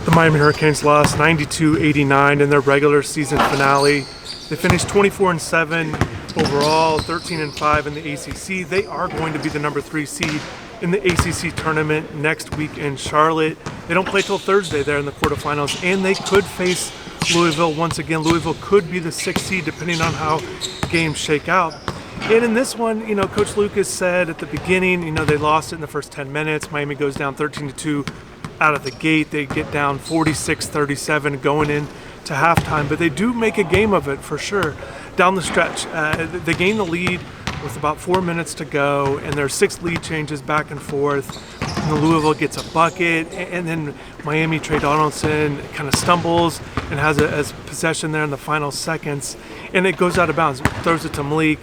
The Miami Hurricanes lost 92-89 in their regular season finale. They finished 24-7 overall, 13-5 in the ACC. They are going to be the number 3 seed in the ACC tournament next week in Charlotte. They don't play till Thursday there in the quarterfinals, and they could face Louisville once again. Louisville could be the 6th seed depending on how games shake out. And in this one, Coach Lucas said at the beginning, they lost it in the first 10 minutes. Miami goes down 13-2 out of the gate. They get down 46-37 going into halftime, but they do make a game of it for sure. Down the stretch, they gain the lead with about 4 minutes to go, and there's 6 lead changes back and forth. And Louisville gets a bucket, and then Miami, Trey Donaldson kind of stumbles and has a possession there in the final seconds, and it goes out of bounds, throws it to Malik,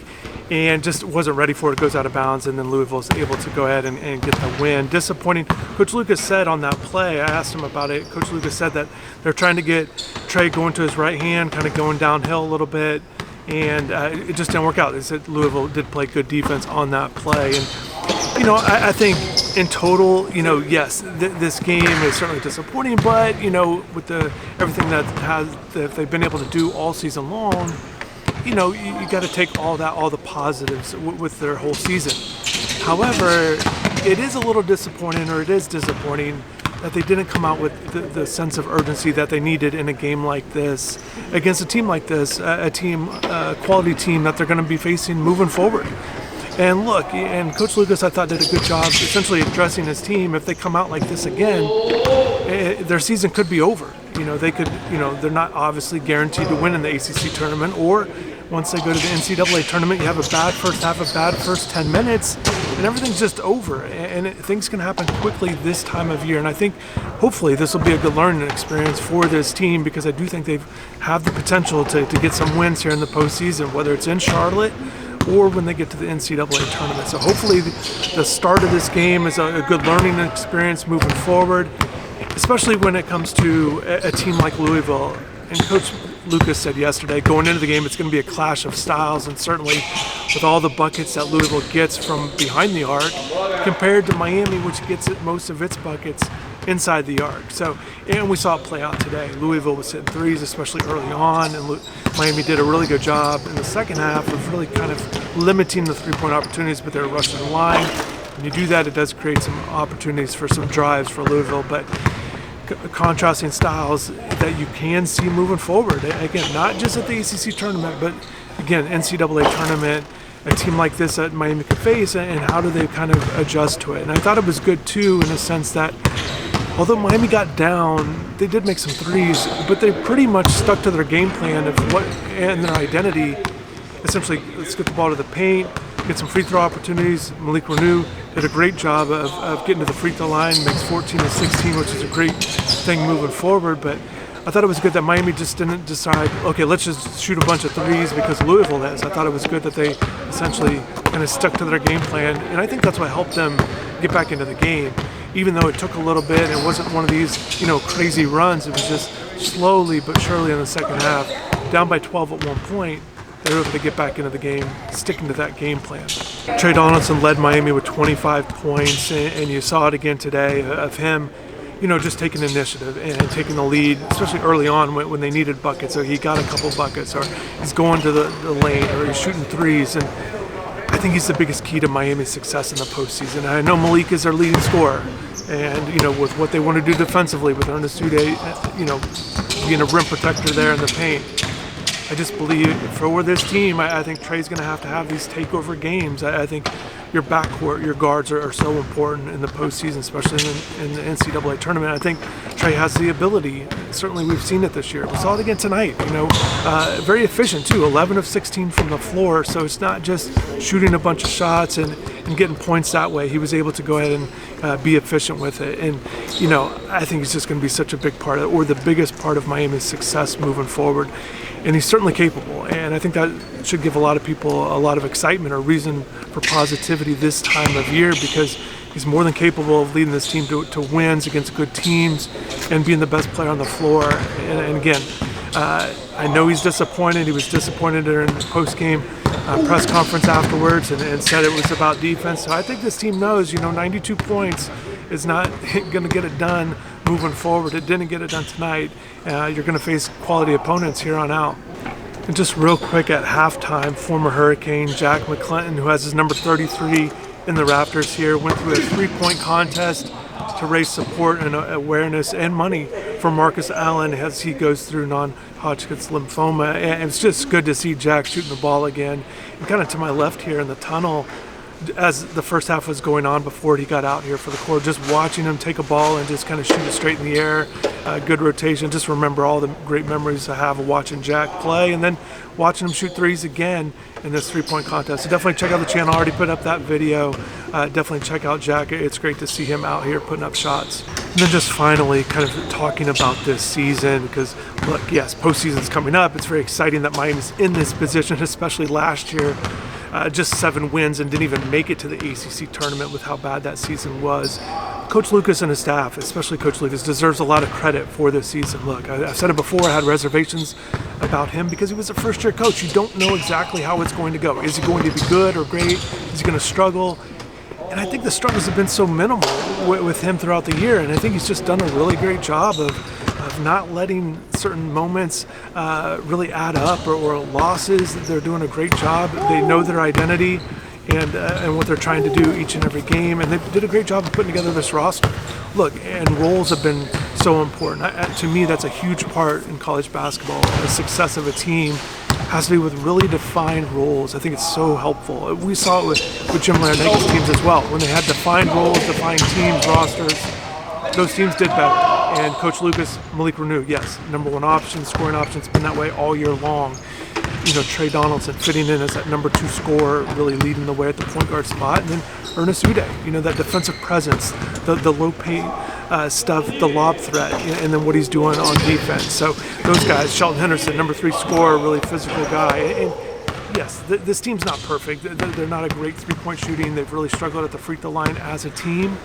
and just wasn't ready for it. It goes out of bounds, and then Louisville's able to go ahead and get the win. Disappointing. Coach Lucas said on that play, I asked him about it, Coach Lucas said that they're trying to get Trey going to his right hand, kind of going downhill a little bit, and it just didn't work out. They said Louisville did play good defense on that play. And, I think in total, yes, this game is certainly disappointing, but, with everything that they've been able to do all season long, you got to take all the positives with their whole season. However, it is disappointing that they didn't come out with the sense of urgency that they needed in a game like this, against a team like this, a quality team that they're going to be facing moving forward. And look, and Coach Lucas, I thought, did a good job essentially addressing his team. If they come out like this again, their season could be over. They could, they're not obviously guaranteed to win in the ACC tournament, or once they go to the NCAA tournament, you have a bad first half, a bad first 10 minutes, and everything's just over. And things can happen quickly this time of year. And I think, hopefully, this will be a good learning experience for this team, because I do think they have the potential to get some wins here in the postseason, whether it's in Charlotte or when they get to the NCAA tournament. So hopefully the start of this game is a good learning experience moving forward, especially when it comes to a team like Louisville. And Coach Lucas said yesterday, going into the game, it's going to be a clash of styles, and certainly with all the buckets that Louisville gets from behind the arc compared to Miami, which gets most of its buckets inside the arc. So, and we saw it play out today. Louisville was hitting threes, especially early on, and Miami did a really good job in the second half of really kind of limiting the three-point opportunities, but they were rushing the line. When you do that, it does create some opportunities for some drives for Louisville, but contrasting styles that you can see moving forward. Again, not just at the ACC tournament, but again, NCAA tournament, a team like this that Miami could face, and how do they kind of adjust to it. And I thought it was good too, in the sense that although Miami got down, they did make some threes, but they pretty much stuck to their game plan of what and their identity. Essentially, let's get the ball to the paint, get some free throw opportunities. Malik Renew did a great job of getting to the free throw line, makes 14 of 16, which is a great thing moving forward. But I thought it was good that Miami just didn't decide, okay, let's just shoot a bunch of threes because Louisville is. I thought it was good that they essentially kind of stuck to their game plan, and I think that's what helped them get back into the game. Even though it took a little bit, it wasn't one of these, crazy runs. It was just slowly but surely in the second half, down by 12 at one point, they were able to get back into the game, sticking to that game plan. Trey Donaldson led Miami with 25 points, and you saw it again today of him, just taking initiative and taking the lead, especially early on when they needed buckets. So he got a couple buckets, or he's going to the lane, or he's shooting threes, and I think he's the biggest key to Miami's success in the postseason. I know Malik is their leading scorer, and with what they want to do defensively with Ernest Uday, being a rim protector there in the paint. I just believe for this team, I think Trey's going to have these takeover games. I think your backcourt, your guards are so important in the postseason, especially in the NCAA tournament. I think Trey has the ability. Certainly, we've seen it this year. We saw it again tonight. Very efficient too. 11 of 16 from the floor. So it's not just shooting a bunch of shots and getting points that way. He was able to go ahead and be efficient with it. And I think he's just going to be such a big part of it, or the biggest part of Miami's success moving forward. And he's certainly capable, and I think that should give a lot of people a lot of excitement or reason for positivity this time of year, because he's more than capable of leading this team to wins against good teams and being the best player on the floor. And again, I know he's disappointed. He was disappointed during the post-game press conference afterwards and said it was about defense. So I think this team knows, 92 points is not going to get it done moving forward. It didn't get it done tonight. You're going to face quality opponents here on out. And just real quick at halftime, former Hurricane Jack McClinton, who has his number 33 in the rafters here, went through a 3-point contest to raise support and awareness and money for Marcus Allen as he goes through non-Hodgkin's lymphoma. And it's just good to see Jack shooting the ball again. And kind of to my left here in the tunnel, as the first half was going on before he got out here for the court, just watching him take a ball and just kind of shoot it straight in the air. Good rotation. Just remember all the great memories I have of watching Jack play and then watching him shoot threes again in this 3-point contest. So definitely check out the channel. I already put up that video. Definitely check out Jack. It's great to see him out here putting up shots. And then just finally kind of talking about this season, because look, yes, postseason's coming up. It's very exciting that Miami's in this position, especially last year. Just 7 wins and didn't even make it to the ACC tournament with how bad that season was. Coach Lucas and his staff, especially Coach Lucas, deserves a lot of credit for this season. Look, I've said it before, I had reservations about him because he was a first-year coach. You don't know exactly how it's going to go. Is he going to be good or great? Is he going to struggle? And I think the struggles have been so minimal with him throughout the year, and I think he's just done a really great job of not letting certain moments really add up or losses. They're doing a great job. They know their identity and what they're trying to do each and every game, and they did a great job of putting together this roster. Look, and roles have been so important. To me, that's a huge part in college basketball. The success of a team has to do with really defined roles. I think it's so helpful. We saw it with Jim Larinake's teams as well. When they had defined roles, defined teams, rosters, those teams did better. And Coach Lucas, Malik Renew, yes, number 1 option, scoring option's been that way all year long. You know, Trey Donaldson fitting in as that number 2 scorer, really leading the way at the point guard spot. And then Ernest Uday, you know, that defensive presence, the low paint stuff, the lob threat, and then what he's doing on defense. So those guys, Shelton Henderson, number 3 scorer, really physical guy. And yes, this team's not perfect. They're not a great 3-point shooting. They've really struggled at the free throw line as a team.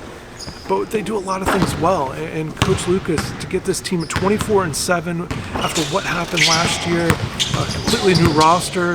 But they do a lot of things well, and Coach Lucas, to get this team at 24-7 after what happened last year, a completely new roster,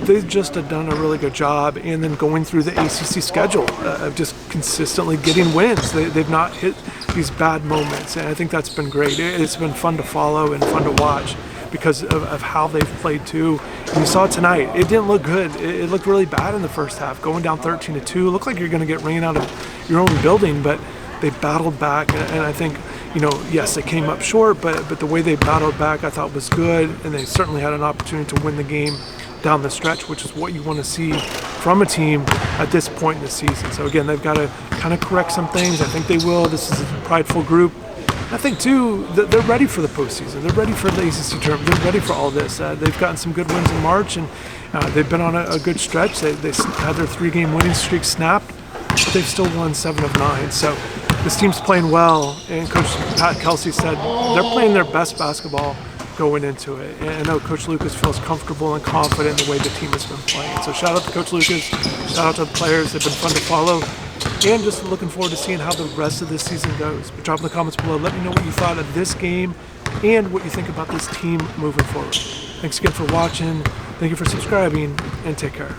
they've just done a really good job. And then going through the ACC schedule of just consistently getting wins. They've not hit these bad moments, and I think that's been great. It's been fun to follow and fun to watch because of how they've played too. And you saw it tonight. It didn't look good. It looked really bad in the first half, going down 13-2. It looked like you're going to get rain out of your own building, but they battled back, and I think, you know, yes, they came up short, but the way they battled back I thought was good, and they certainly had an opportunity to win the game down the stretch, which is what you want to see from a team at this point in the season. So again, they've got to kind of correct some things. I think they will. This is a prideful group. I think, too, that they're ready for the postseason. They're ready for the ACC tournament. They're ready for all this. They've gotten some good wins in March, and they've been on a good stretch. They had their 3-game winning streak snapped, but they've still won 7 of 9. So this team's playing well, and Coach Pat Kelsey said they're playing their best basketball going into it. And I know Coach Lucas feels comfortable and confident in the way the team has been playing. So shout out to Coach Lucas, shout out to the players. They've been fun to follow. And just looking forward to seeing how the rest of this season goes. But drop in the comments below. Let me know what you thought of this game and what you think about this team moving forward. Thanks again for watching. Thank you for subscribing, and take care.